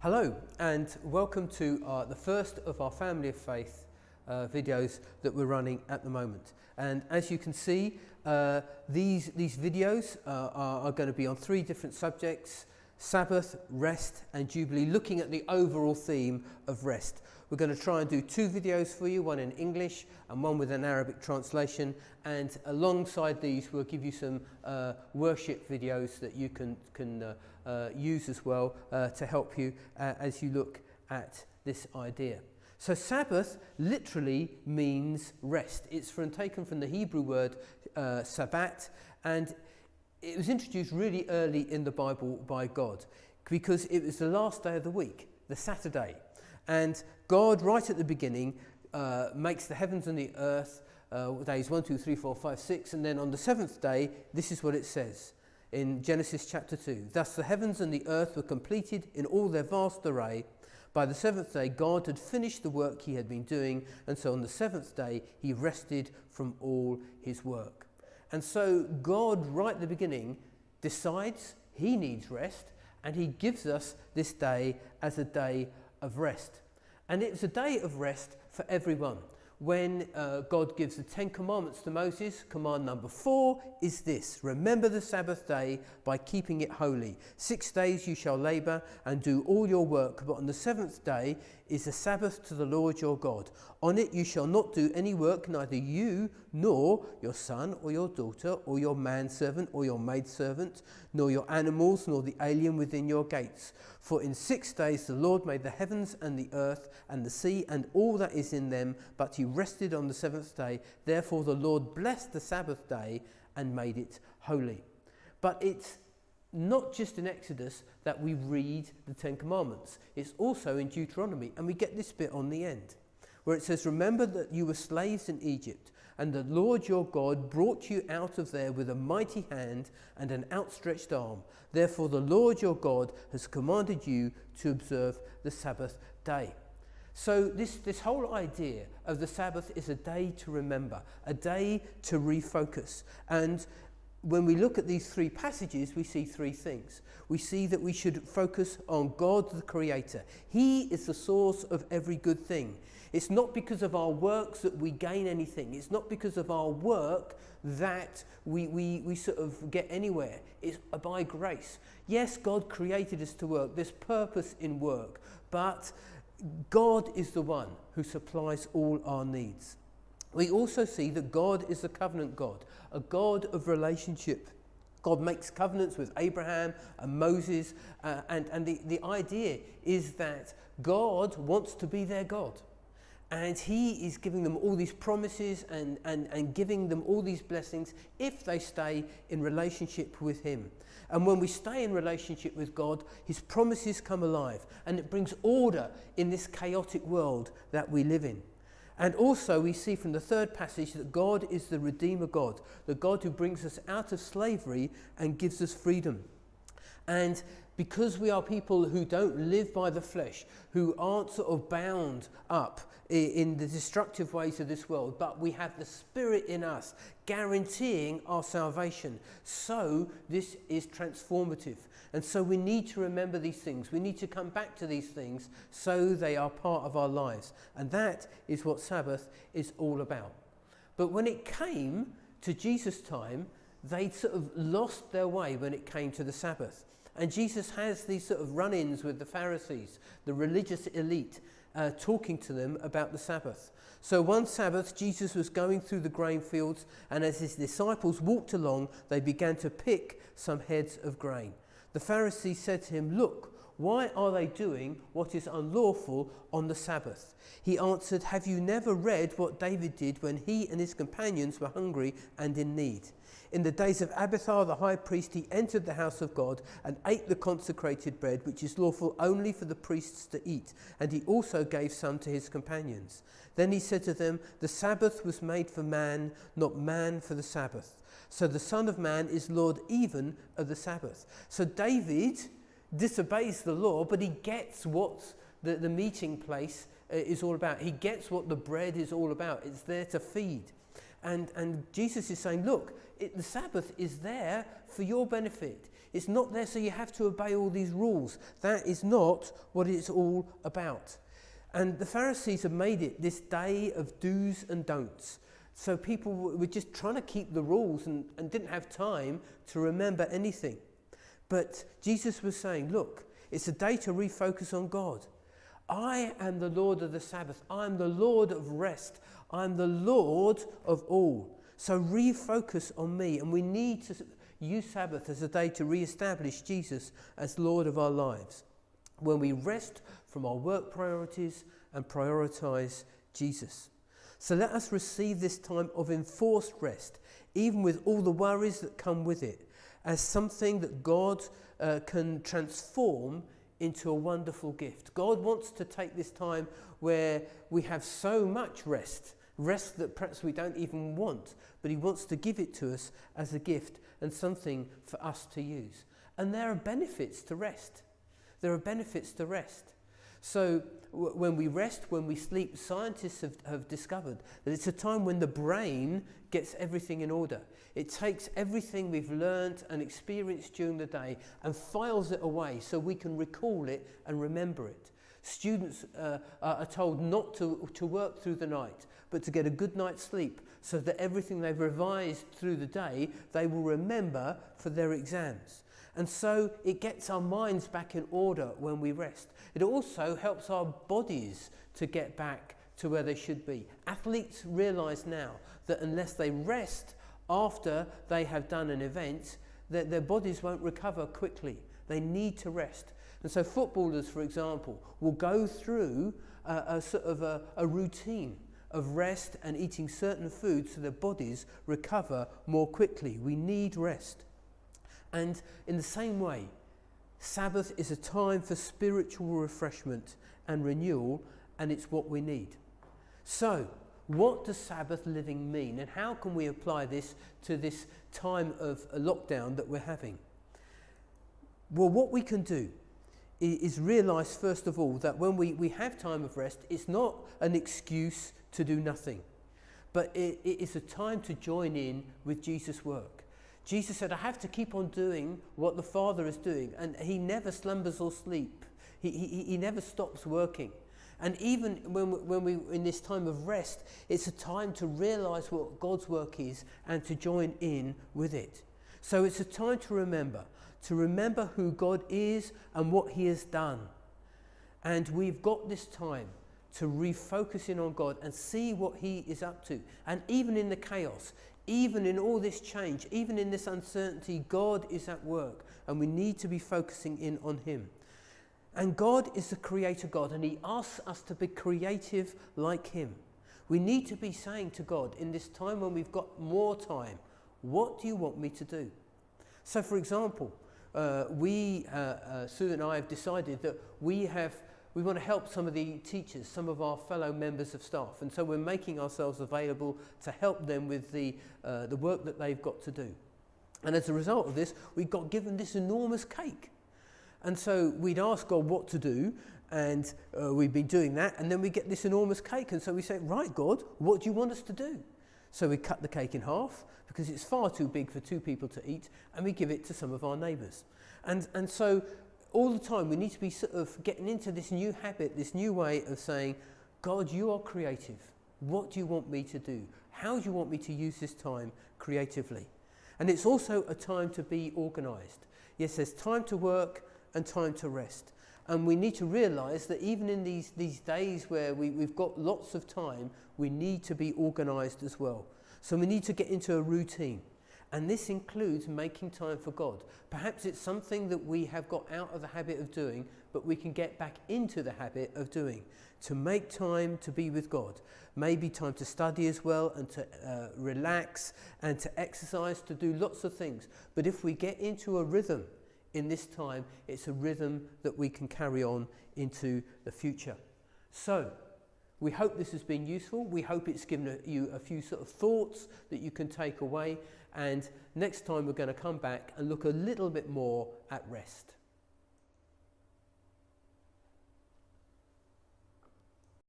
Hello and welcome to the first of our Family of Faith videos that we're running at the moment. And as you can see, these videos are going to be on three different subjects: Sabbath, rest and Jubilee, looking at the overall theme of rest. We're going to try and do two videos for you, one in English and one with an Arabic translation, and alongside these we'll give you some worship videos that you can use as well to help you as you look at this idea. So Sabbath literally means rest. It's taken from the Hebrew word Sabbath, and it was introduced really early in the Bible by God because it was the last day of the week, the Saturday. And God, right at the beginning, makes the heavens and the earth, days 1, 2, 3, 4, 5, 6, and then on the seventh day, this is what it says in Genesis chapter 2. Thus the heavens and the earth were completed in all their vast array. By the seventh day, God had finished the work he had been doing, and so on the seventh day, he rested from all his work. And so God, right at the beginning, decides he needs rest, and he gives us this day as a day of rest. And it's a day of rest for everyone. When God gives the 10 Commandments to Moses, command number 4 is this: remember the Sabbath day by keeping it holy. 6 days you shall labour and do all your work, but on the seventh day is a Sabbath to the Lord your God. On it you shall not do any work, neither you nor your son or your daughter or your manservant or your maidservant, nor your animals, nor the alien within your gates. For in 6 days the Lord made the heavens and the earth and the sea and all that is in them, but he rested on the seventh day. Therefore the Lord blessed the Sabbath day and made it holy. But it's not just in Exodus that we read the 10 Commandments. It's also in Deuteronomy, and we get this bit on the end, where it says, remember that you were slaves in Egypt, and the Lord your God brought you out of there with a mighty hand and an outstretched arm. Therefore the Lord your God has commanded you to observe the Sabbath day. So this whole idea of the Sabbath is a day to remember, a day to refocus. And when we look at these three passages, we see three things. We see that we should focus on God the Creator. He is the source of every good thing. It's not because of our works that we gain anything. It's not because of our work that we sort of get anywhere. It's by grace. Yes, God created us to work. There's purpose in work. But God is the one who supplies all our needs. We also see that God is a covenant God, a God of relationship. God makes covenants with Abraham and Moses, and the idea is that God wants to be their God. And he is giving them all these promises and giving them all these blessings if they stay in relationship with him. And when we stay in relationship with God, his promises come alive, and it brings order in this chaotic world that we live in. And also we see from the third passage that God is the Redeemer God, the God who brings us out of slavery and gives us freedom. And because we are people who don't live by the flesh, who aren't sort of bound up in the destructive ways of this world, but we have the Spirit in us guaranteeing our salvation. So this is transformative. And so we need to remember these things. We need to come back to these things so they are part of our lives. And that is what Sabbath is all about. But when it came to Jesus' time, they sort of lost their way when it came to the Sabbath. And Jesus has these sort of run-ins with the Pharisees, the religious elite, talking to them about the Sabbath. So one Sabbath, Jesus was going through the grain fields, and as his disciples walked along, they began to pick some heads of grain. The Pharisees said to him, "Look, why are they doing what is unlawful on the Sabbath?" He answered, "Have you never read what David did when he and his companions were hungry and in need? In the days of Abiathar the high priest, he entered the house of God and ate the consecrated bread, which is lawful only for the priests to eat, and he also gave some to his companions. Then he said to them, the Sabbath was made for man, not man for the Sabbath. So the Son of Man is Lord even of the Sabbath." So David disobeys the law, but he gets what the meeting place is all about. He gets what the bread is all about. It's there to feed. And Jesus is saying, look, the Sabbath is there for your benefit. It's not there so you have to obey all these rules. That is not what it's all about. And the Pharisees have made it this day of do's and don'ts. So people were just trying to keep the rules and didn't have time to remember anything. But Jesus was saying, look, it's a day to refocus on God. I am the Lord of the Sabbath. I am the Lord of rest. I am the Lord of all. So refocus on me. And we need to use Sabbath as a day to re-establish Jesus as Lord of our lives, when we rest from our work priorities and prioritize Jesus. So let us receive this time of enforced rest, even with all the worries that come with it, as something that God can transform into a wonderful gift. God wants to take this time where we have so much rest that perhaps we don't even want, but he wants to give it to us as a gift and something for us to use. And there are benefits to rest. There are benefits to rest. So when we rest, when we sleep, scientists have discovered that it's a time when the brain gets everything in order. It takes everything we've learned and experienced during the day and files it away so we can recall it and remember it. Students are told not to work through the night, but to get a good night's sleep so that everything they've revised through the day, they will remember for their exams. And so it gets our minds back in order when we rest. It also helps our bodies to get back to where they should be. Athletes realise now that unless they rest after they have done an event, that their bodies won't recover quickly. They need to rest. And so footballers, for example, will go through a sort of a routine of rest and eating certain foods so their bodies recover more quickly. We need rest. And in the same way, Sabbath is a time for spiritual refreshment and renewal, and it's what we need. So, what does Sabbath living mean, and how can we apply this to this time of a lockdown that we're having? Well, what we can do is realise, first of all, that when we have time of rest, it's not an excuse to do nothing, but it is a time to join in with Jesus' work. Jesus said, I have to keep on doing what the Father is doing, and he never slumbers or sleep. He never stops working. And even when we in this time of rest, it's a time to realise what God's work is and to join in with it. So it's a time to remember who God is and what he has done. And we've got this time to refocus in on God and see what he is up to. And even in the chaos, even in all this change, even in this uncertainty, God is at work, and we need to be focusing in on him. And God is the creator God, and he asks us to be creative like him. We need to be saying to God in this time when we've got more time, what do you want me to do? So for example, Sue and I have decided that we want to help some of the teachers, some of our fellow members of staff, and so we're making ourselves available to help them with the work that they've got to do. And as a result of this, we got given this enormous cake. And so we'd ask God what to do, and we've been doing that, and then we get this enormous cake, and so we say, right, God, what do you want us to do? So we cut the cake in half, because it's far too big for 2 people to eat, and we give it to some of our neighbours. And so all the time we need to be sort of getting into this new habit, this new way of saying, God, you are creative. What do you want me to do? How do you want me to use this time creatively? And it's also a time to be organised. Yes, there's time to work and time to rest. And we need to realise that even in these days where we've got lots of time, we need to be organised as well. So we need to get into a routine. And this includes making time for God. Perhaps it's something that we have got out of the habit of doing, but we can get back into the habit of doing. To make time to be with God. Maybe time to study as well, and to relax, and to exercise, to do lots of things. But if we get into a rhythm in this time, it's a rhythm that we can carry on into the future. So, we hope this has been useful. We hope it's given you a few sort of thoughts that you can take away. And next time we're going to come back and look a little bit more at rest.